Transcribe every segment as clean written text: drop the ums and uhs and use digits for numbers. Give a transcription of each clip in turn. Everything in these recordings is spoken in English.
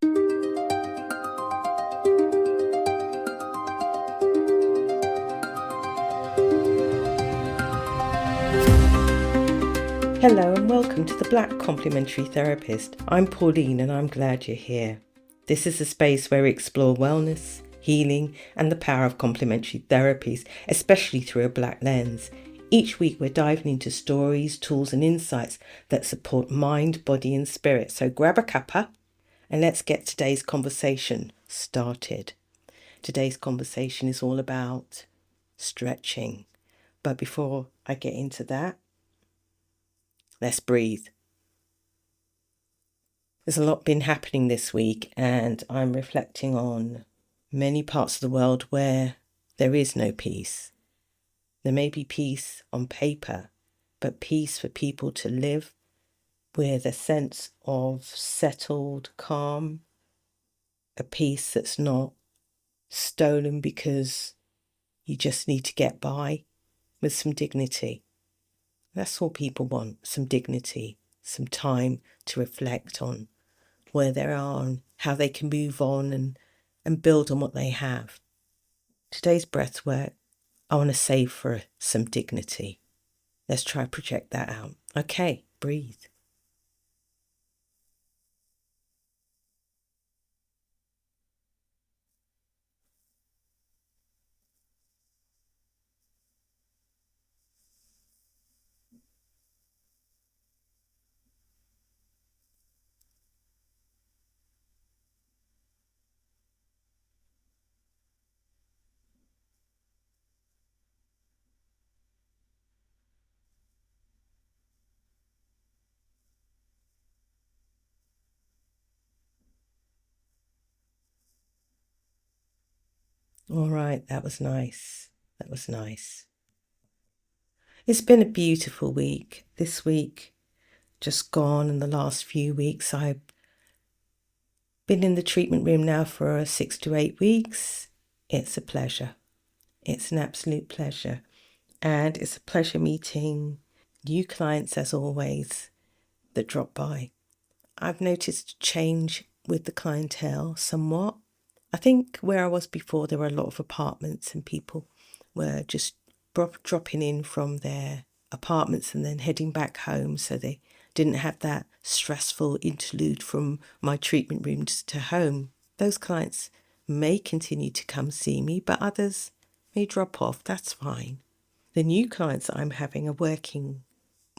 Hello and welcome to the Black Complementary Therapist. I'm Pauline and I'm glad you're here. This is a space where we explore wellness, healing and the power of complementary therapies, especially through a Black lens. Each week we're diving into stories, tools and insights that support mind, body and spirit. So grab a cuppa and let's get today's conversation started. Today's conversation is all about stretching. But before I get into that, let's breathe. There's a lot been happening this week and I'm reflecting on many parts of the world where there is no peace. There may be peace on paper, but peace for people to live with a sense of settled calm, a peace that's not stolen because you just need to get by, with some dignity. That's all people want, some dignity, some time to reflect on where they are and how they can move on and build on what they have. Today's breath work, I want to save for some dignity. Let's try to project that out. Okay, breathe. All right, that was nice. That was nice. It's been a beautiful week. This week just gone, and the last few weeks I've been in the treatment room now for 6 to 8 weeks. It's a pleasure. It's an absolute pleasure. And it's a pleasure meeting new clients as always that drop by. I've noticed a change with the clientele somewhat. I think where I was before, there were a lot of apartments and people were just dropping in from their apartments and then heading back home, so they didn't have that stressful interlude from my treatment rooms to home. Those clients may continue to come see me, but others may drop off. That's fine. The new clients that I'm having are working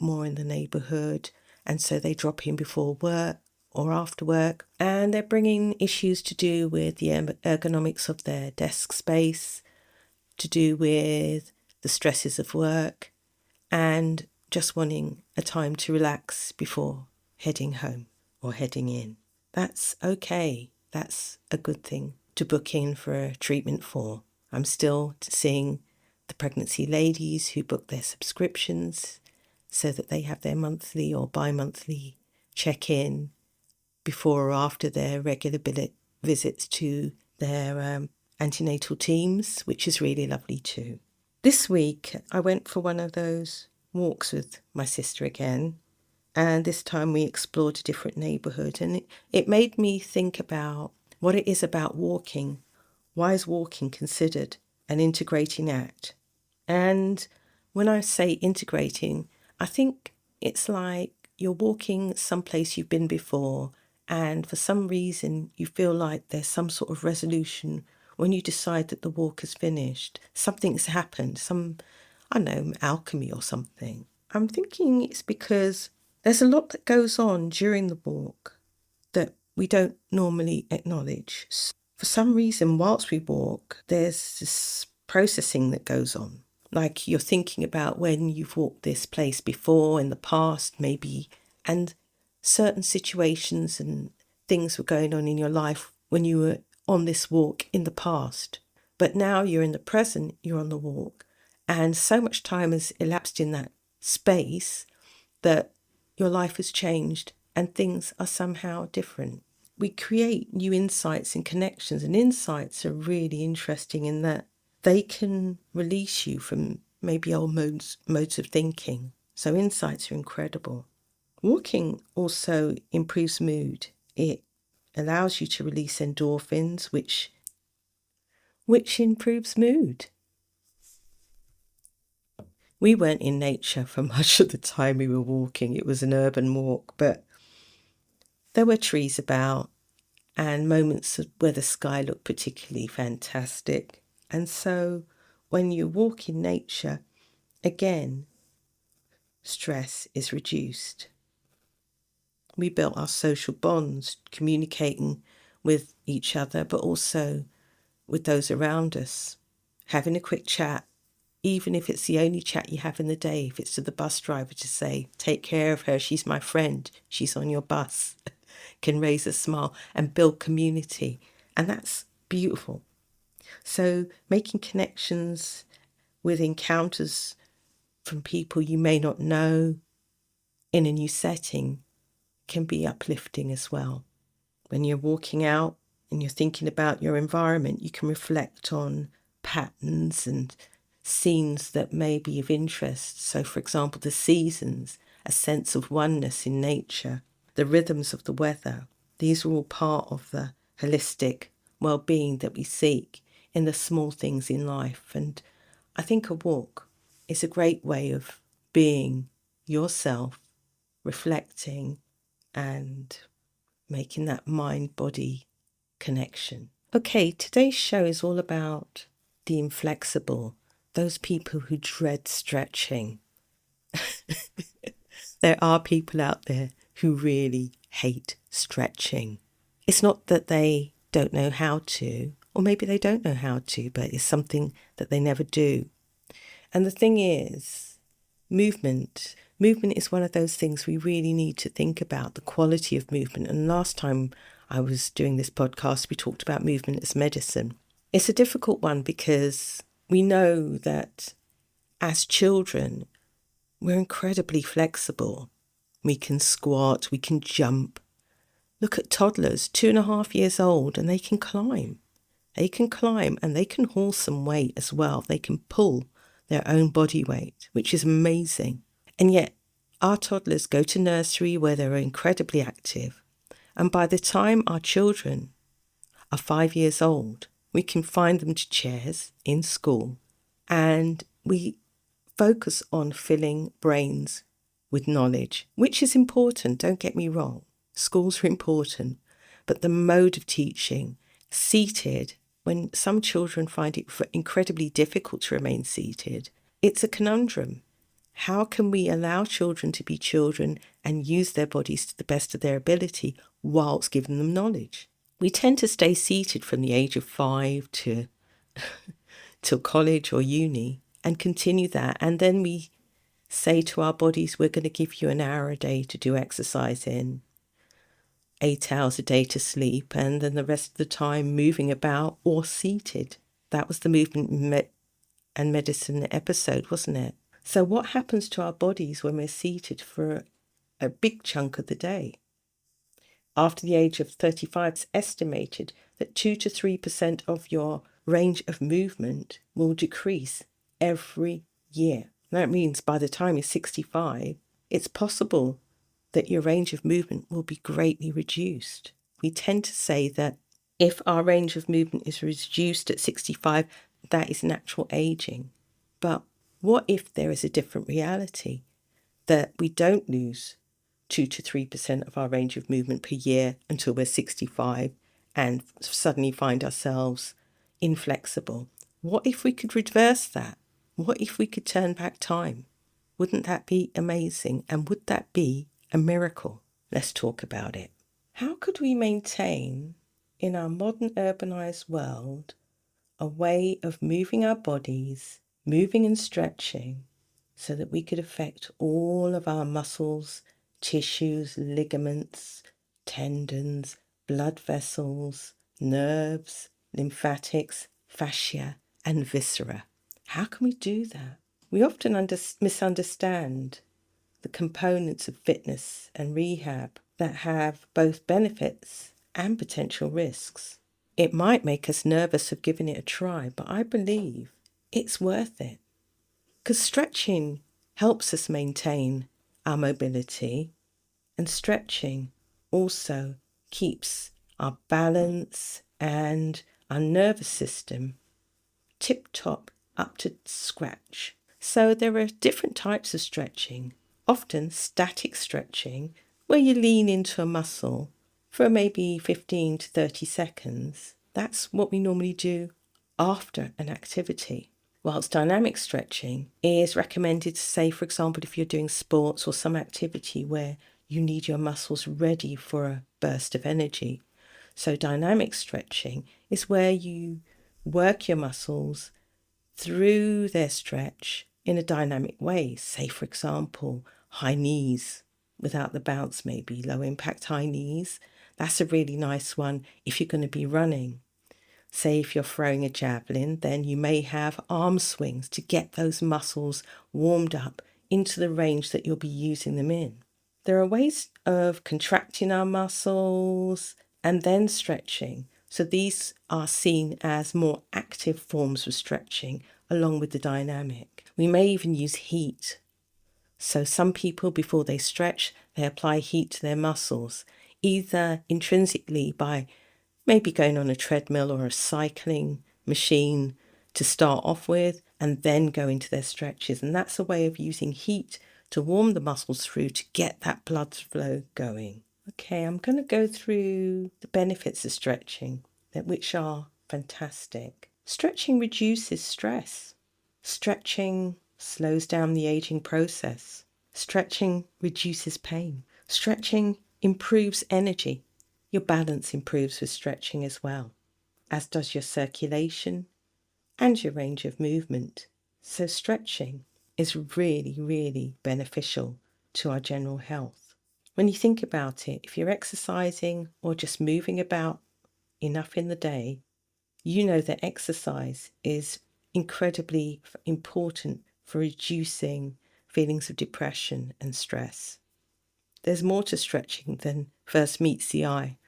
more in the neighbourhood, and so they drop in before work or after work, and they're bringing issues to do with the ergonomics of their desk space, to do with the stresses of work, and just wanting a time to relax before heading home or heading in. That's okay. That's a good thing to book in for a treatment for. I'm still seeing the pregnancy ladies who book their subscriptions so that they have their monthly or bi-monthly check-in before or after their regular visits to their antenatal teams, which is really lovely too. This week I went for one of those walks with my sister again, and this time we explored a different neighbourhood, and it made me think about what it is about walking. Why is walking considered an integrating act? And when I say integrating, I think it's like you're walking someplace you've been before, and for some reason you feel like there's some sort of resolution when you decide that the walk is finished. Something's happened, alchemy or something. I'm thinking it's because there's a lot that goes on during the walk that we don't normally acknowledge. For some reason, whilst we walk, there's this processing that goes on. Like you're thinking about when you've walked this place before in the past, maybe, and certain situations and things were going on in your life when you were on this walk in the past. But now you're in the present, you're on the walk, and so much time has elapsed in that space that your life has changed and things are somehow different. We create new insights and connections, and insights are really interesting in that they can release you from maybe old modes of thinking. So insights are incredible. Walking also improves mood. It allows you to release endorphins, which improves mood. We weren't in nature for much of the time we were walking. It was an urban walk, but there were trees about and moments where the sky looked particularly fantastic. And so when you walk in nature, again, stress is reduced. We built our social bonds, communicating with each other, but also with those around us, having a quick chat, even if it's the only chat you have in the day, if it's to the bus driver to say, take care of her, she's my friend, she's on your bus, can raise a smile and build community. And that's beautiful. So making connections with encounters from people you may not know in a new setting can be uplifting as well. When you're walking out and you're thinking about your environment, you can reflect on patterns and scenes that may be of interest. So, for example, the seasons, a sense of oneness in nature, the rhythms of the weather. These are all part of the holistic well-being that we seek in the small things in life. And I think a walk is a great way of being yourself, reflecting and making that mind-body connection. Okay, today's show is all about the inflexible, those people who dread stretching. There are people out there who really hate stretching. It's not that they don't know how to, or maybe they don't know how to, but it's something that they never do. And the thing is, movement is one of those things we really need to think about, the quality of movement. And last time I was doing this podcast, we talked about movement as medicine. It's a difficult one because we know that as children, we're incredibly flexible. We can squat, we can jump. Look at toddlers, 2.5 years old, and they can climb. They can climb and they can haul some weight as well. They can pull their own body weight, which is amazing. And yet our toddlers go to nursery where they're incredibly active. And by the time our children are 5 years old, we can find them to chairs in school. And we focus on filling brains with knowledge, which is important, don't get me wrong. Schools are important. But the mode of teaching, seated, when some children find it incredibly difficult to remain seated, it's a conundrum. How can we allow children to be children and use their bodies to the best of their ability whilst giving them knowledge? We tend to stay seated from the age of 5 to till college or uni and continue that. And then we say to our bodies, we're going to give you an hour a day to do exercise in, 8 hours a day to sleep, and then the rest of the time moving about or seated. That was the movement and medicine episode, wasn't it? So what happens to our bodies when we're seated for a big chunk of the day? After the age of 35, it's estimated that 2 to 3% of your range of movement will decrease every year. That means by the time you're 65, it's possible that your range of movement will be greatly reduced. We tend to say that if our range of movement is reduced at 65, that is natural aging. But what if there is a different reality, that we don't lose 2 to 3% of our range of movement per year until we're 65 and suddenly find ourselves inflexible? What if we could reverse that? What if we could turn back time? Wouldn't that be amazing? And would that be a miracle? Let's talk about it. How could we maintain, in our modern urbanized world, a way of moving our bodies, moving and stretching, so that we could affect all of our muscles, tissues, ligaments, tendons, blood vessels, nerves, lymphatics, fascia, and viscera? How can we do that? We often misunderstand the components of fitness and rehab that have both benefits and potential risks. It might make us nervous of giving it a try, but I believe it's worth it. Because stretching helps us maintain our mobility, and stretching also keeps our balance, and our nervous system tip-top up to scratch. So there are different types of stretching, often static stretching, where you lean into a muscle for maybe 15 to 30 seconds. That's what we normally do after an activity. Whilst dynamic stretching is recommended, say, for example, if you're doing sports or some activity where you need your muscles ready for a burst of energy. So dynamic stretching is where you work your muscles through their stretch in a dynamic way. Say, for example, high knees without the bounce, maybe low impact high knees. That's a really nice one if you're going to be running. Say if you're throwing a javelin, then you may have arm swings to get those muscles warmed up into the range that you'll be using them in. There are ways of contracting our muscles and then stretching. So these are seen as more active forms of stretching along with the dynamic. We may even use heat. So some people, before they stretch, they apply heat to their muscles, either intrinsically by maybe going on a treadmill or a cycling machine to start off with and then go into their stretches. And that's a way of using heat to warm the muscles through to get that blood flow going. Okay, I'm going to go through the benefits of stretching, which are fantastic. Stretching reduces stress. Stretching slows down the aging process. Stretching reduces pain. Stretching improves energy. Your balance improves with stretching as well, as does your circulation and your range of movement. So stretching is really, really beneficial to our general health. When you think about it, if you're exercising or just moving about enough in the day, you know that exercise is incredibly important for reducing feelings of depression and stress. There's more to stretching than first meets the eye.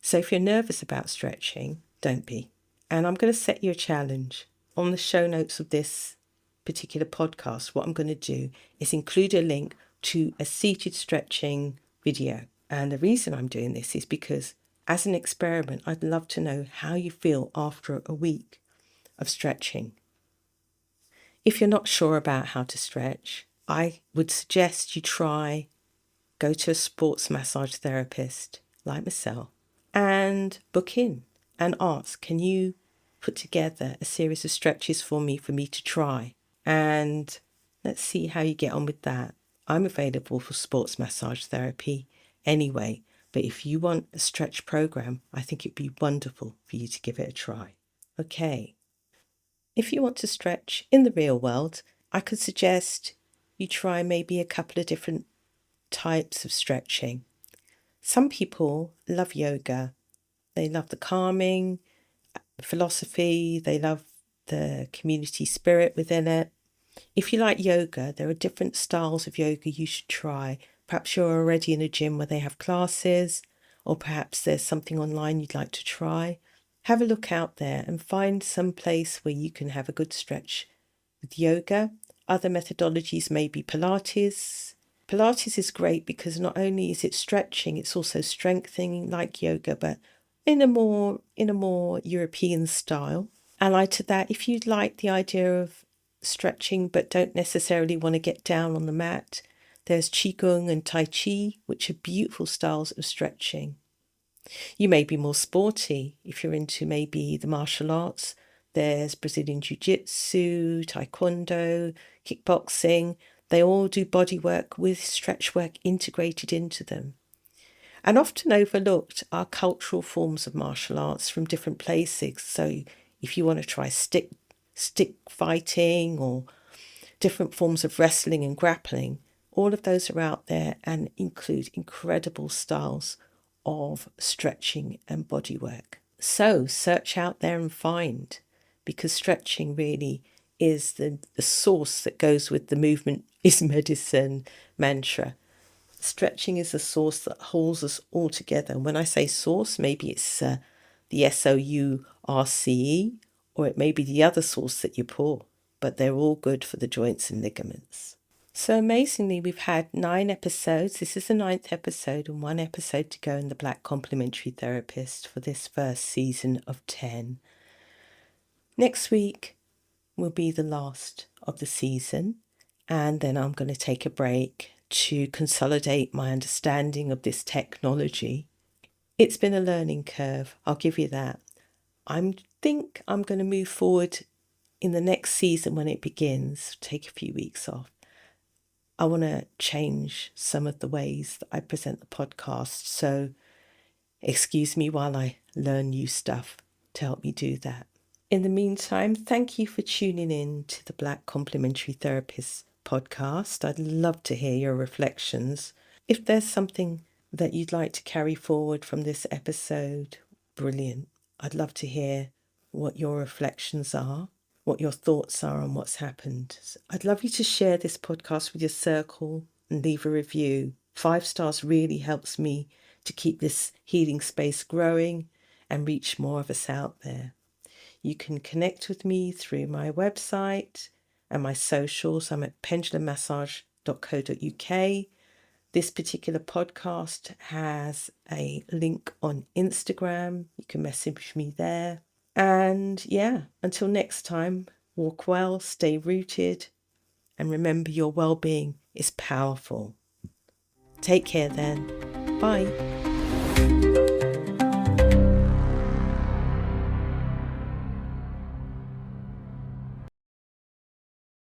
So if you're nervous about stretching, don't be. And I'm going to set you a challenge. On the show notes of this particular podcast, what I'm going to do is include a link to a seated stretching video. And the reason I'm doing this is because as an experiment, I'd love to know how you feel after a week of stretching. If you're not sure about how to stretch, I would suggest you go to a sports massage therapist like myself and book in and ask, can you put together a series of stretches for me to try? And let's see how you get on with that. I'm available for sports massage therapy anyway, but if you want a stretch program, I think it'd be wonderful for you to give it a try. Okay. If you want to stretch in the real world, I could suggest you try maybe a couple of different types of stretching. Some people love yoga. They love the calming philosophy. They love the community spirit within it. If you like yoga, there are different styles of yoga you should try. Perhaps you're already in a gym where they have classes, or perhaps there's something online you'd like to try. Have a look out there and find some place where you can have a good stretch with yoga. Other methodologies may be Pilates. Pilates is great because not only is it stretching, it's also strengthening like yoga, but in a more European style. Allied to that, if you'd like the idea of stretching but don't necessarily want to get down on the mat, there's Qigong and Tai Chi, which are beautiful styles of stretching. You may be more sporty if you're into maybe the martial arts. There's Brazilian Jiu-Jitsu, Taekwondo, kickboxing. They all do body work with stretch work integrated into them. And often overlooked are cultural forms of martial arts from different places. So if you want to try stick fighting or different forms of wrestling and grappling, all of those are out there and include incredible styles of stretching and body work. So search out there and find, because stretching really is the source that goes with the movement is medicine mantra. Stretching is the source that holds us all together. And when I say source, maybe it's the SOURCE, or it may be the other source that you pour, but they're all good for the joints and ligaments. So amazingly, we've had 9 episodes. This is the 9th episode and 1 episode to go in the Black Complementary Therapist for this first season of 10. Next week will be the last of the season, and then I'm going to take a break to consolidate my understanding of this technology. It's been a learning curve, I'll give you that. I think I'm going to move forward in the next season when it begins, take a few weeks off. I want to change some of the ways that I present the podcast, so excuse me while I learn new stuff to help me do that. In the meantime, thank you for tuning in to the Black Complementary Therapist podcast. I'd love to hear your reflections. If there's something that you'd like to carry forward from this episode, brilliant. I'd love to hear what your reflections are, what your thoughts are on what's happened. I'd love you to share this podcast with your circle and leave a review. 5 stars really helps me to keep this healing space growing and reach more of us out there. You can connect with me through my website and my socials. I'm at pendulummassage.co.uk. This particular podcast has a link on Instagram. You can message me there. And yeah, until next time, walk well, stay rooted, and remember your well-being is powerful. Take care then. Bye.